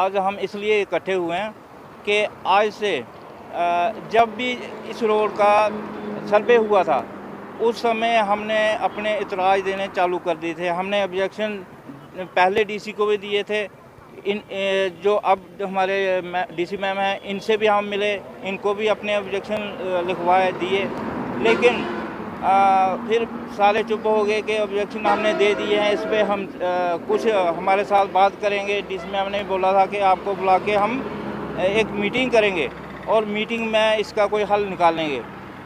आज हम इसलिए इकट्ठे हुए हैं कि आज से जब भी इस रोड का सर्वे हुआ था उस समय हमने अपने इतराज़ देने चालू कर दिए थे। हमने ऑब्जेक्शन पहले डीसी को भी दिए थे, इन जो अब हमारे डीसी मैम हैं इनसे भी हम मिले, इनको भी अपने ऑब्जेक्शन लिखवाए दिए, लेकिन फिर सारे चुप हो गए कि ऑब्जेक्शन हमने दे दिए हैं, इस पर हम कुछ हमारे साथ बात करेंगे। डीसी मैम ने बोला था कि आपको बुला के हम एक मीटिंग करेंगे और मीटिंग में इसका कोई हल निकालेंगे।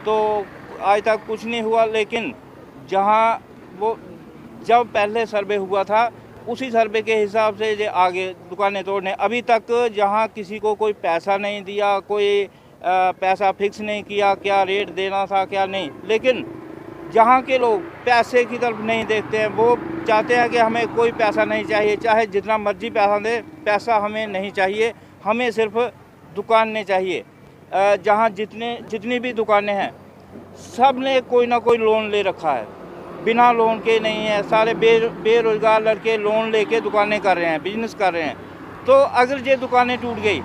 तो आज तक कुछ नहीं हुआ, लेकिन जहां वो जब पहले सर्वे हुआ था उसी सर्वे के हिसाब से जो आगे दुकानें तोड़ने, अभी तक जहां किसी को कोई पैसा नहीं दिया, कोई पैसा फिक्स नहीं किया, क्या रेट देना था क्या नहीं, लेकिन जहां के लोग पैसे की तरफ नहीं देखते हैं, वो चाहते हैं कि हमें कोई पैसा नहीं चाहिए, चाहे जितना मर्जी पैसा दे, पैसा हमें नहीं चाहिए, हमें सिर्फ दुकानें चाहिए। जहां जितनी भी दुकानें हैं सब ने कोई ना कोई लोन ले रखा है, बिना लोन के नहीं है, सारे बेरोजगार लड़के लोन लेके दुकानें कर रहे हैं, बिजनेस कर रहे हैं। तो अगर ये दुकानें टूट गई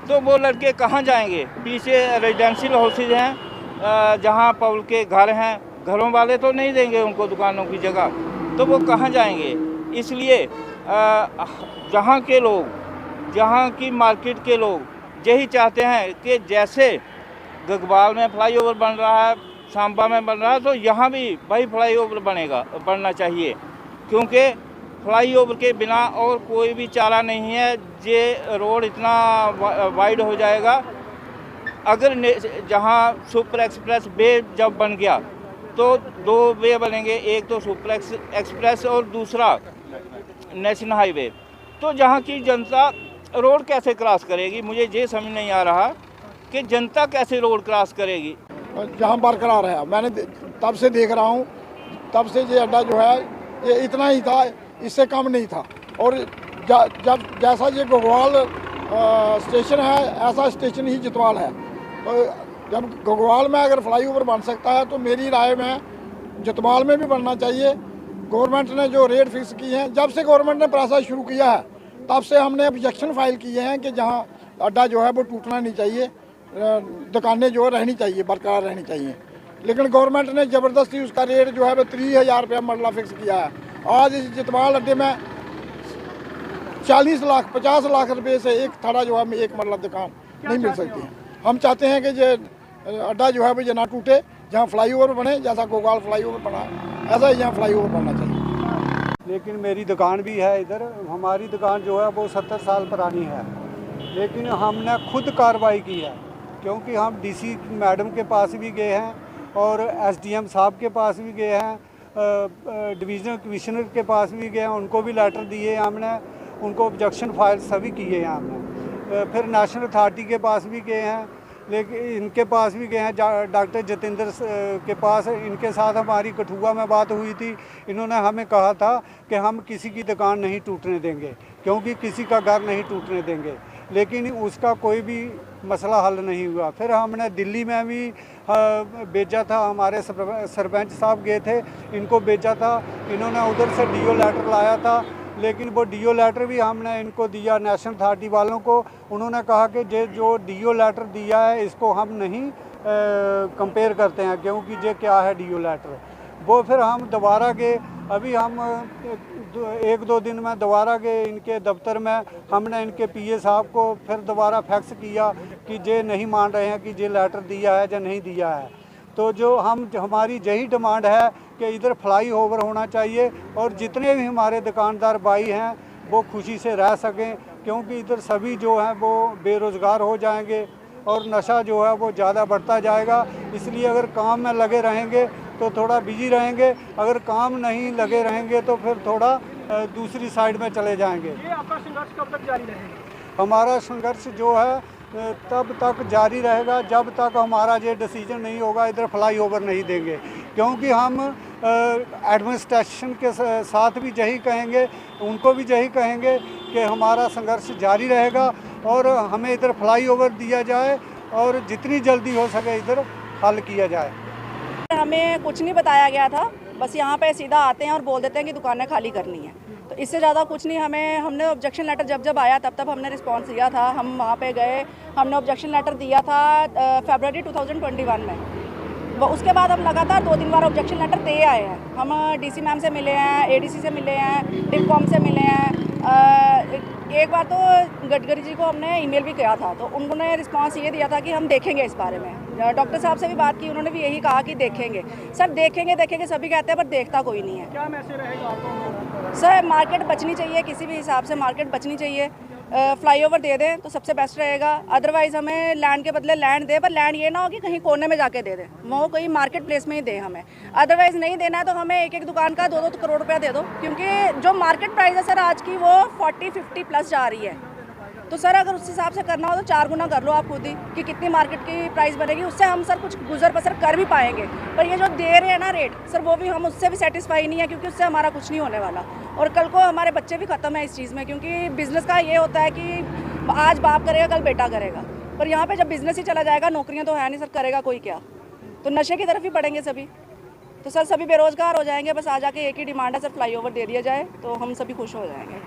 तो वो लड़के कहाँ जाएंगे? पीछे रेजिडेंशियल हाउसेज हैं जहाँ पब्लिक के घर हैं, घरों वाले तो नहीं देंगे उनको दुकानों की जगह, तो वो कहाँ जाएंगे? इसलिए जहाँ के लोग, जहाँ की मार्केट के लोग यही चाहते हैं कि जैसे गगवाल में फ्लाईओवर बन रहा है, सांबा में बन रहा है, तो यहाँ भी भाई फ्लाईओवर बनना चाहिए, क्योंकि फ्लाईओवर के बिना और कोई भी चारा नहीं है। ये रोड इतना वाइड हो जाएगा, अगर जहाँ सुपर एक्सप्रेस वे जब बन गया तो दो वे बनेंगे, एक तो सुपर एक्सप्रेस और दूसरा नेशनल हाईवे। तो जहाँ की जनता रोड कैसे क्रॉस करेगी? मुझे ये समझ नहीं आ रहा कि जनता कैसे रोड क्रॉस करेगी। जहाँ बरकरार है, मैंने तब से देख रहा हूँ, तब से ये अड्डा जो है ये इतना ही था, इससे कम नहीं था। और जब जैसा ये घोगवाल स्टेशन है ऐसा स्टेशन ही जितवाल है। तो जब घोगवाल में अगर फ्लाईओवर बन सकता है तो मेरी राय में जितवाल में भी बनना चाहिए। गवर्नमेंट ने जो रेट फिक्स किए हैं, जब से गवर्नमेंट ने प्रोसेस शुरू किया है तब से हमने ऑब्जेक्शन फाइल किए हैं कि जहाँ अड्डा जो है वो टूटना नहीं चाहिए, दुकानें जो रहनी चाहिए, बरकरार रहनी चाहिए। लेकिन गवर्नमेंट ने ज़बरदस्ती उसका रेट जो है वो 30,000 रुपया मरला फिक्स किया है। आज इस जितवाल अड्डे में 40 लाख 50 लाख रुपए से एक थाड़ा जो है एक मरला दुकान नहीं मिल सकती है। हम चाहते हैं कि ये अड्डा जो है वो ये ना टूटे, जहाँ फ्लाईओवर बने, जैसा घोगवाल फ्लाईओवर बना ऐसा ही यहाँ फ्लाईओवर बनना चाहिए। लेकिन मेरी दुकान भी है इधर, हमारी दुकान जो है वो 70 साल पुरानी है, लेकिन हमने खुद कार्रवाई की है, क्योंकि हम डीसी मैडम के पास भी गए हैं और एसडीएम साहब के पास भी गए हैं, डिवीज़नल कमिश्नर के पास भी गए हैं, उनको भी लेटर दिए हमने, उनको ऑब्जेक्शन फाइल सभी किए हैं हमने। फिर नेशनल अथॉरिटी के पास भी गए हैं, लेकिन इनके पास भी गए हैं, डॉक्टर जतेंद्र के पास, इनके साथ हमारी कठुआ में बात हुई थी। इन्होंने हमें कहा था कि हम किसी की दुकान नहीं टूटने देंगे, क्योंकि किसी का घर नहीं टूटने देंगे, लेकिन उसका कोई भी मसला हल नहीं हुआ। फिर हमने दिल्ली में भी भेजा था, हमारे सरपंच साहब गए थे, इनको भेजा था, इन्होंने उधर से डीओ लेटर लाया था, लेकिन वो डीओ लेटर भी हमने इनको दिया नेशनल अथॉरिटी वालों को। उन्होंने कहा कि जो डीओ लेटर दिया है इसको हम नहीं कंपेयर करते हैं, क्योंकि ये क्या है डीओ लेटर। वो फिर हम दोबारा गए, अभी हम 1-2 दिन में दोबारा गए इनके दफ्तर में, हमने इनके पीए साहब को फिर दोबारा फैक्स किया कि ये नहीं मान रहे हैं कि ये लेटर दिया है या नहीं दिया है। तो जो हमारी यही डिमांड है कि इधर फ्लाईओवर होना चाहिए और जितने भी हमारे दुकानदार भाई हैं वो खुशी से रह सकें, क्योंकि इधर सभी जो हैं वो बेरोज़गार हो जाएंगे और नशा जो है वो ज़्यादा बढ़ता जाएगा। इसलिए अगर काम में लगे रहेंगे तो थोड़ा बिजी रहेंगे, अगर काम नहीं लगे रहेंगे तो फिर थोड़ा दूसरी साइड में चले जाएंगे। ये आपका संघर्ष कब तक जारी रहेगा? हमारा संघर्ष जो है तब तक जारी रहेगा जब तक हमारा ये डिसीजन नहीं होगा इधर फ्लाईओवर नहीं देंगे, क्योंकि हम एडमिनिस्ट्रेशन के साथ भी यही कहेंगे, उनको भी यही कहेंगे कि हमारा संघर्ष जारी रहेगा। और हमें इधर फ्लाईओवर दिया जाए और जितनी जल्दी हो सके इधर हल किया जाए। हमें कुछ नहीं बताया गया था, बस यहाँ पे सीधा आते हैं और बोल देते हैं कि दुकानें खाली करनी है, तो इससे ज़्यादा कुछ नहीं। हमने ऑब्जेक्शन लेटर जब आया तब हमने रिस्पांस दिया था। हम वहाँ पे गए, हमने ऑब्जेक्शन लेटर दिया था फरवरी 2021 में। वो उसके बाद हम लगातार 2-3 बार ऑब्जेक्शन लेटर दे आए हैं। हम डीसी मैम से मिले हैं, एडीसी से मिले हैं, डिपकॉम से मिले हैं। एक बार तो गडकरी जी को हमने ईमेल भी किया था, तो उन्होंने रिस्पांस ये दिया था कि हम देखेंगे इस बारे में। डॉक्टर साहब से भी बात की, उन्होंने भी यही कहा कि देखेंगे। सर देखेंगे सभी कहते हैं, पर देखता कोई नहीं है। क्या मैसेज रहेगा आपको? सर मार्केट बचनी चाहिए, किसी भी हिसाब से मार्केट बचनी चाहिए। फ्लाईओवर दे दें तो सबसे बेस्ट रहेगा। अदरवाइज़ हमें लैंड के बदले लैंड दे, पर लैंड ये ना हो कि कहीं कोने में जाके दे दें, वो कोई मार्केट प्लेस में ही दे हमें। अदरवाइज़ नहीं देना है तो हमें एक दुकान का 2-2 करोड़ रुपया दे दो, क्योंकि जो मार्केट प्राइस है सर आज की वो 40-50 प्लस जा रही है। तो सर अगर उस हिसाब से करना हो तो 4 गुना कर लो आप खुद ही, कि कितनी मार्केट की प्राइस बनेगी, उससे हम सर कुछ गुजर बसर कर भी पाएंगे। पर ये जो दे रहे हैं ना रेट सर, वो भी हम उससे भी सेटिस्फाई नहीं है, क्योंकि उससे हमारा कुछ नहीं होने वाला। और कल को हमारे बच्चे भी ख़त्म है इस चीज़ में, क्योंकि बिज़नेस का ये होता है कि आज बाप करेगा कल बेटा करेगा, पर यहाँ पर जब बिज़नेस ही चला जाएगा, नौकरियाँ तो है नहीं सर, करेगा कोई क्या? तो नशे की तरफ ही पड़ेंगे सभी। तो सर सभी बेरोज़गार हो जाएंगे। बस आ जाके एक ही डिमांड है सर, फ्लाईओवर दे दिया जाए तो हम सभी खुश हो जाएंगे।